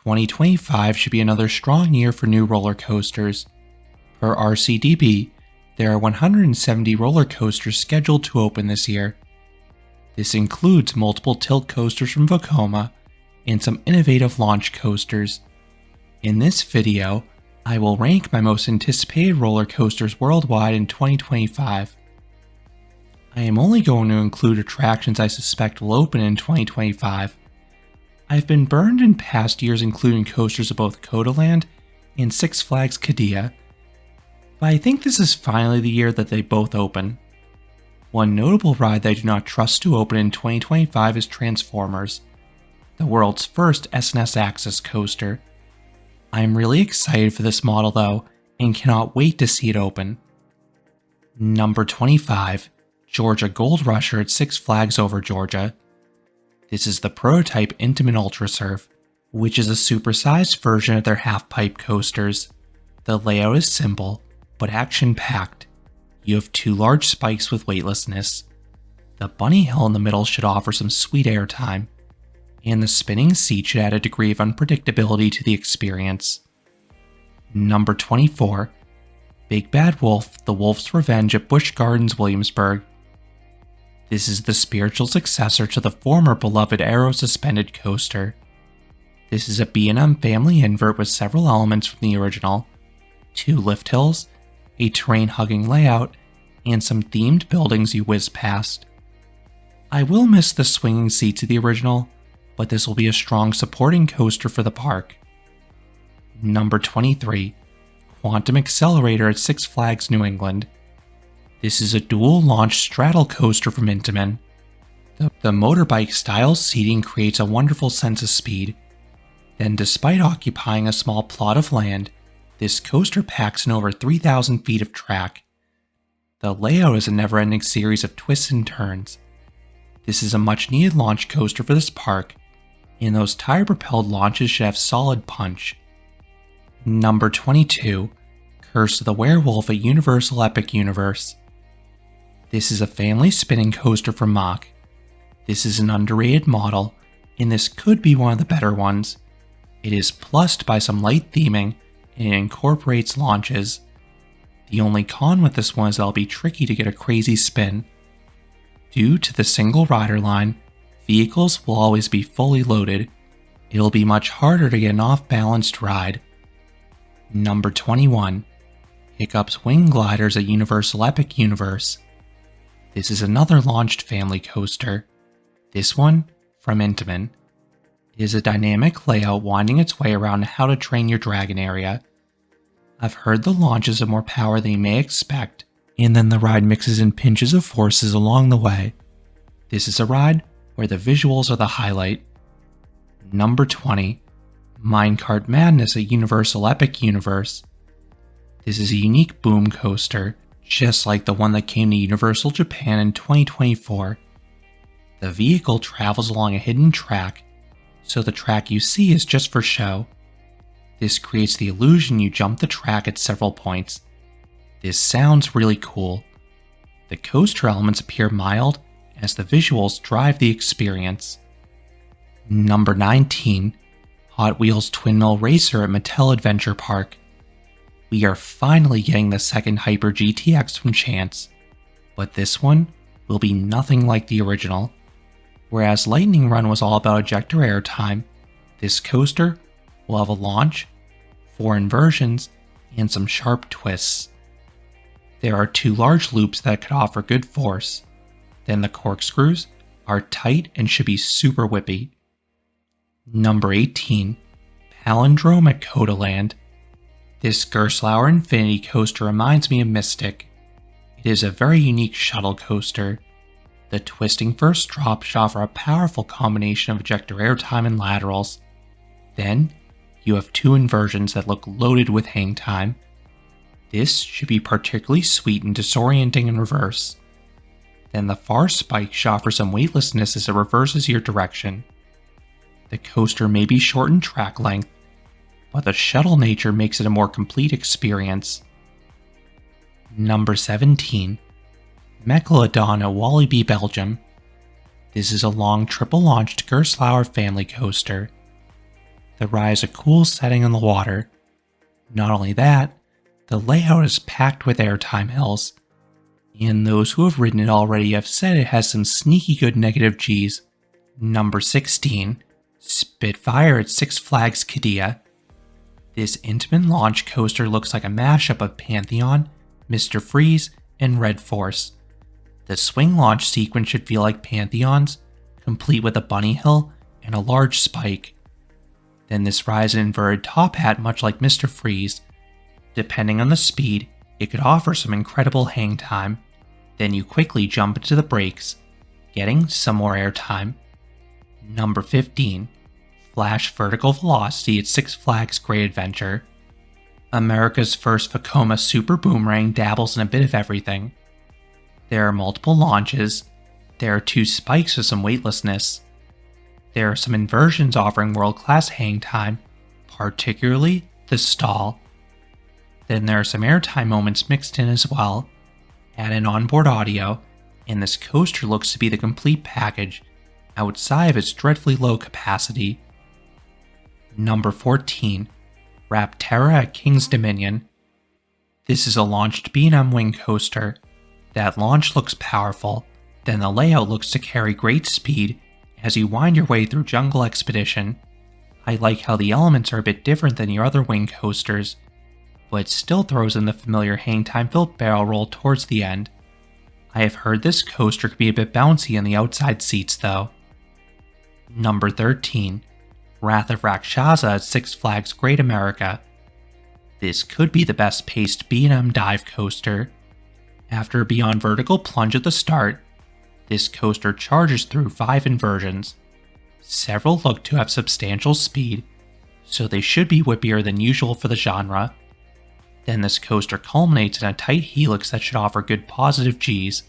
2025 should be another strong year for new roller coasters. Per RCDB, there are 170 roller coasters scheduled to open this year. This includes multiple tilt coasters from Vekoma and some innovative launch coasters. In this video, I will rank my most anticipated roller coasters worldwide in 2025. I am only going to include attractions I suspect will open in 2025. I've been burned in past years including coasters of both Codaland and Six Flags Qiddiya, but I think this is finally the year that they both open. One notable ride that I do not trust to open in 2025 is Transformers, the world's first S&S Access coaster. I am really excited for this model though, and cannot wait to see it open. Number 25, Georgia Gold Rusher at Six Flags Over Georgia. This is the prototype Intamin Ultra Surf, which is a supersized version of their half-pipe coasters. The layout is simple, but action-packed. You have two large spikes with weightlessness. The bunny hill in the middle should offer some sweet airtime, and the spinning seat should add a degree of unpredictability to the experience. Number 24, Big Bad Wolf, The Wolf's Revenge at Busch Gardens, Williamsburg. This is the spiritual successor to the former beloved Aero suspended coaster. This is a B&M family invert with several elements from the original: two lift hills, a terrain-hugging layout, and some themed buildings you whiz past. I will miss the swinging seats of the original, but this will be a strong supporting coaster for the park. Number 23, Quantum Accelerator at Six Flags New England. This is a dual-launch straddle coaster from Intamin. The motorbike-style seating creates a wonderful sense of speed. Then, despite occupying a small plot of land, this coaster packs in over 3,000 feet of track. The layout is a never-ending series of twists and turns. This is a much-needed launch coaster for this park, and those tire-propelled launches should have solid punch. Number 22, Curse of the Werewolf at Universal Epic Universe. This is a family spinning coaster from Mach. This is an underrated model, and this could be one of the better ones. It is plussed by some light theming, and it incorporates launches. The only con with this one is that it'll be tricky to get a crazy spin. Due to the single rider line, vehicles will always be fully loaded. It'll be much harder to get an off-balanced ride. Number 21, Hiccup's Wing Gliders at Universal Epic Universe. This is another launched family coaster. This one from Intamin. It is a dynamic layout winding its way around How to Train Your Dragon area. I've heard the launches have more power than you may expect, and then the ride mixes in pinches of forces along the way. This is a ride where the visuals are the highlight. Number 20, Minecart Madness at Universal Epic Universe. This is a unique boom coaster, just like the one that came to Universal Japan in 2024. The vehicle travels along a hidden track, so the track you see is just for show. This creates the illusion you jump the track at several points. This sounds really cool. The coaster elements appear mild as the visuals drive the experience. Number 19, Hot Wheels Twin Mill Racer at Mattel Adventure Park. We are finally getting the second Hyper GTX from Chance, but this one will be nothing like the original. Whereas Lightning Run was all about ejector airtime, this coaster will have a launch, 4 inversions, and some sharp twists. There are 2 large loops that could offer good force. Then the corkscrews are tight and should be super whippy. Number 18, Palindrome at Codaland. This Gerstlauer Infinity coaster reminds me of Mystic. It is a very unique shuttle coaster. The twisting first drop should offer a powerful combination of ejector airtime and laterals. Then, you have 2 inversions that look loaded with hang time. This should be particularly sweet and disorienting in reverse. Then the far spike should offer some weightlessness as it reverses your direction. The coaster may be short in track length, but the shuttle nature makes it a more complete experience. Number 17, Mechalodon at Walibi, Belgium. This is a long triple-launched Gerstlauer family coaster. the ride is a cool setting on the water. Not only that, the layout is packed with airtime hills, and those who have ridden it already have said it has some sneaky good negative Gs. Number 16. Spitfire at Six Flags Qiddiya. This Intamin launch coaster looks like a mashup of Pantheon, Mr. Freeze, and Red Force. The swing launch sequence should feel like Pantheon's, complete with a bunny hill and a large spike. Then this rides an inverted top hat much like Mr. Freeze. Depending on the speed, it could offer some incredible hang time. Then you quickly jump into the brakes, getting some more airtime. Number 15. Flash Vertical Velocity at Six Flags Great Adventure. America's first Vekoma Super Boomerang dabbles in a bit of everything. There are multiple launches, there are 2 spikes with some weightlessness, there are some inversions offering world-class hang time, particularly the stall. Then there are some airtime moments mixed in as well. Add in onboard audio, and this coaster looks to be the complete package outside of its dreadfully low capacity. Number 14. Rapterra at King's Dominion. This is a launched B&M wing coaster. That launch looks powerful, then the layout looks to carry great speed as you wind your way through Jungle Expedition. I like how the elements are a bit different than your other wing coasters, but it still throws in the familiar hang time filled barrel roll towards the end. I have heard this coaster could be a bit bouncy on the outside seats though. Number 13. Wrath of Rakshasa at Six Flags Great America. This could be the best paced B&M dive coaster. After a beyond vertical plunge at the start, this coaster charges through 5 inversions. Several look to have substantial speed, so they should be whippier than usual for the genre. Then this coaster culminates in a tight helix that should offer good positive Gs.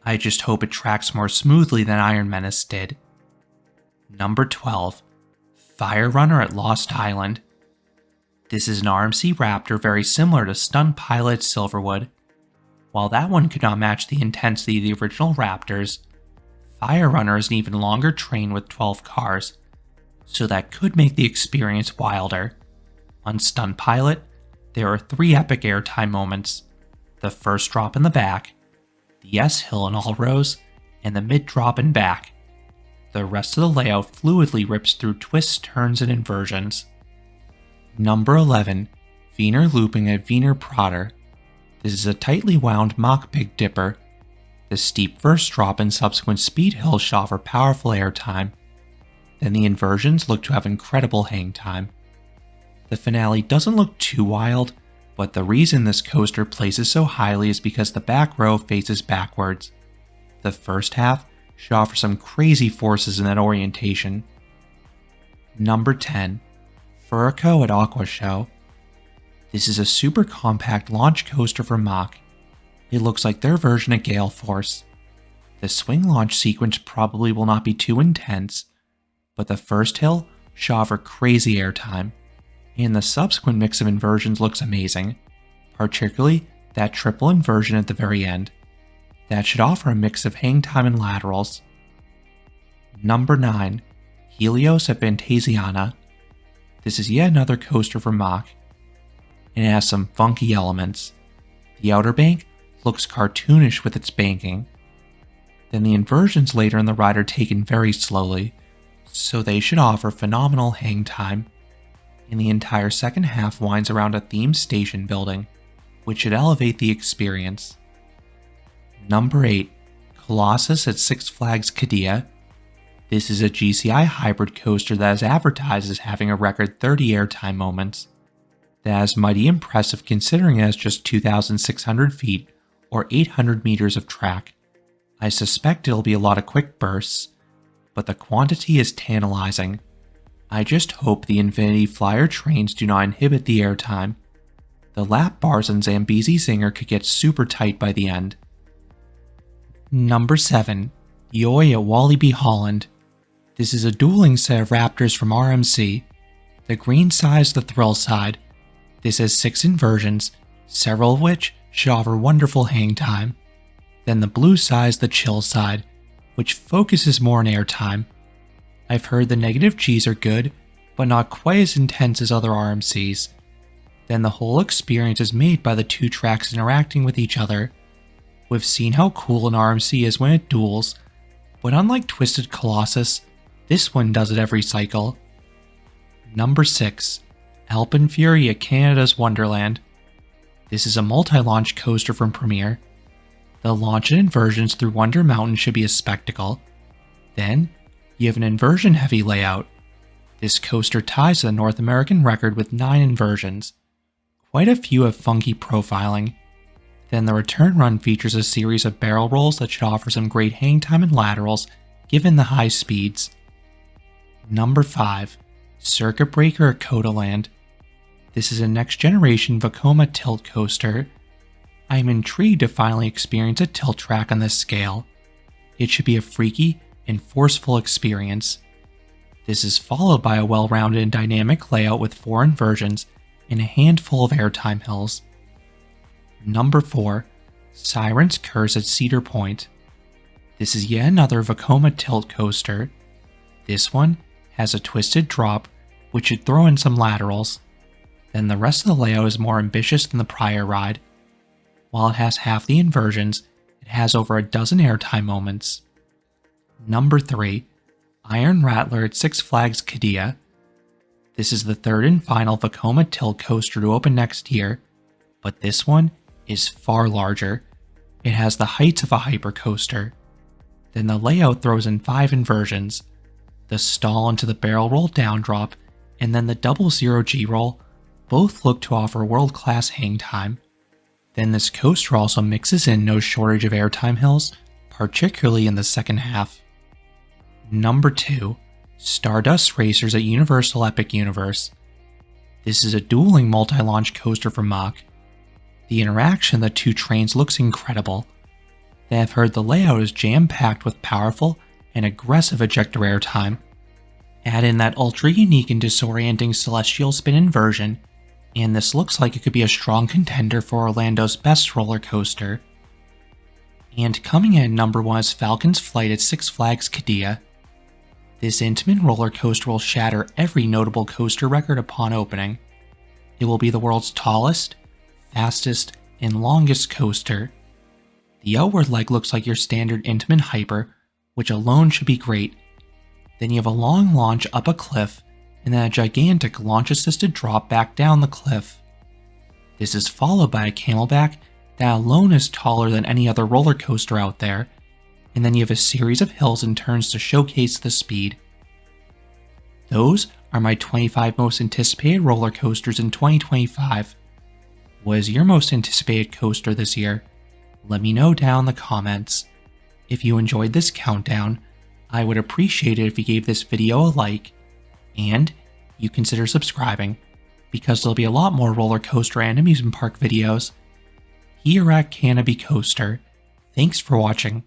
I just hope it tracks more smoothly than Iron Menace did. Number 12. Fire Runner at Lost Island. This is an RMC Raptor very similar to Stunt Pilot at Silverwood. While that one could not match the intensity of the original Raptors, Fire Runner is an even longer train with 12 cars, so that could make the experience wilder. On Stunt Pilot, there are 3 epic airtime moments: the first drop in the back, the S-hill in all rows, and the mid-drop and back. The rest of the layout fluidly rips through twists, turns, and inversions. Number 11. Wiener Looping at Wiener Prater. This is a tightly wound mock Big Dipper. The steep first drop and subsequent speed hills should offer powerful airtime. Then the inversions look to have incredible hang time. The finale doesn't look too wild, but the reason this coaster places so highly is because the back row faces backwards. The first half should offer some crazy forces in that orientation. Number 10. Furico at Aqua Show. This is a super compact launch coaster for Mach. It looks like their version of Gale Force. The swing launch sequence probably will not be too intense, but the first hill should offer crazy airtime, and the subsequent mix of inversions looks amazing, particularly that triple inversion at the very end. That should offer a mix of hang time and laterals. Number 9. Helios at Fantasiana. This is yet another coaster for Mach, and it has some funky elements. The outer bank looks cartoonish with its banking. Then the inversions later in the ride are taken very slowly, so they should offer phenomenal hang time. And the entire second half winds around a themed station building, which should elevate the experience. Number 8. Colossus at Six Flags Qiddiya. This is a GCI hybrid coaster that is advertised as having a record 30 airtime moments. That is mighty impressive considering it has just 2,600 feet or 800 meters of track. I suspect it'll be a lot of quick bursts, but the quantity is tantalizing. I just hope the Infinity Flyer trains do not inhibit the airtime. The lap bars on Zambezi Zinger could get super tight by the end. Number 7. Yoi at Walibi Holland. This is a dueling set of Raptors from RMC. The green side is the thrill side. This has 6 inversions, several of which should offer wonderful hang time. Then the blue side is the chill side, which focuses more on airtime. I've heard the negative Gs are good, but not quite as intense as other RMCs. Then the whole experience is made by the two tracks interacting with each other. We've seen how cool an RMC is when it duels, but unlike Twisted Colossus, this one does it every cycle. Number 6. Alpenfury at Canada's Wonderland. This is a multi-launch coaster from Premier. The launch and inversions through Wonder Mountain should be a spectacle. Then, you have an inversion-heavy layout. This coaster ties the North American record with 9 inversions. Quite a few have funky profiling. Then the return run features a series of barrel rolls that should offer some great hang time and laterals, given the high speeds. Number 5. Circuit Breaker at Codaland. This is a next-generation Vekoma tilt coaster. I am intrigued to finally experience a tilt track on this scale. It should be a freaky and forceful experience. This is followed by a well-rounded and dynamic layout with 4 inversions and a handful of airtime hills. Number 4. Siren's Curse at Cedar Point. This is yet another Vekoma tilt coaster. This one has a twisted drop, which should throw in some laterals. Then the rest of the layout is more ambitious than the prior ride. While it has half the inversions, it has over a dozen airtime moments. Number 3. Iron Rattler at Six Flags Qiddiya. This is the third and final Vekoma tilt coaster to open next year, but this one is far larger. It has the heights of a hypercoaster. Then the layout throws in 5 inversions. The stall into the barrel roll down drop, and then the double zero G roll, both look to offer world-class hang time. Then this coaster also mixes in no shortage of airtime hills, particularly in the second half. Number 2. Stardust Racers at Universal Epic Universe. This is a dueling multi-launch coaster from Mach. The interaction of the two trains looks incredible. They have heard the layout is jam-packed with powerful and aggressive ejector airtime. Add in that ultra-unique and disorienting Celestial Spin inversion, and this looks like it could be a strong contender for Orlando's best roller coaster. And coming in at number 1 is Falcon's Flight at Six Flags Qiddiya. This Intamin roller coaster will shatter every notable coaster record upon opening. It will be the world's tallest, fastest, and longest coaster. The outward leg looks like your standard Intamin Hyper, which alone should be great. Then you have a long launch up a cliff, and then a gigantic launch-assisted drop back down the cliff. This is followed by a camelback that alone is taller than any other roller coaster out there, and then you have a series of hills and turns to showcase the speed. Those are my 25 most anticipated roller coasters in 2025. What is your most anticipated coaster this year? Let me know down in the comments. If you enjoyed this countdown, I would appreciate it if you gave this video a like, and you consider subscribing, because there'll be a lot more roller coaster and amusement park videos here at Canopy Coaster. Thanks for watching.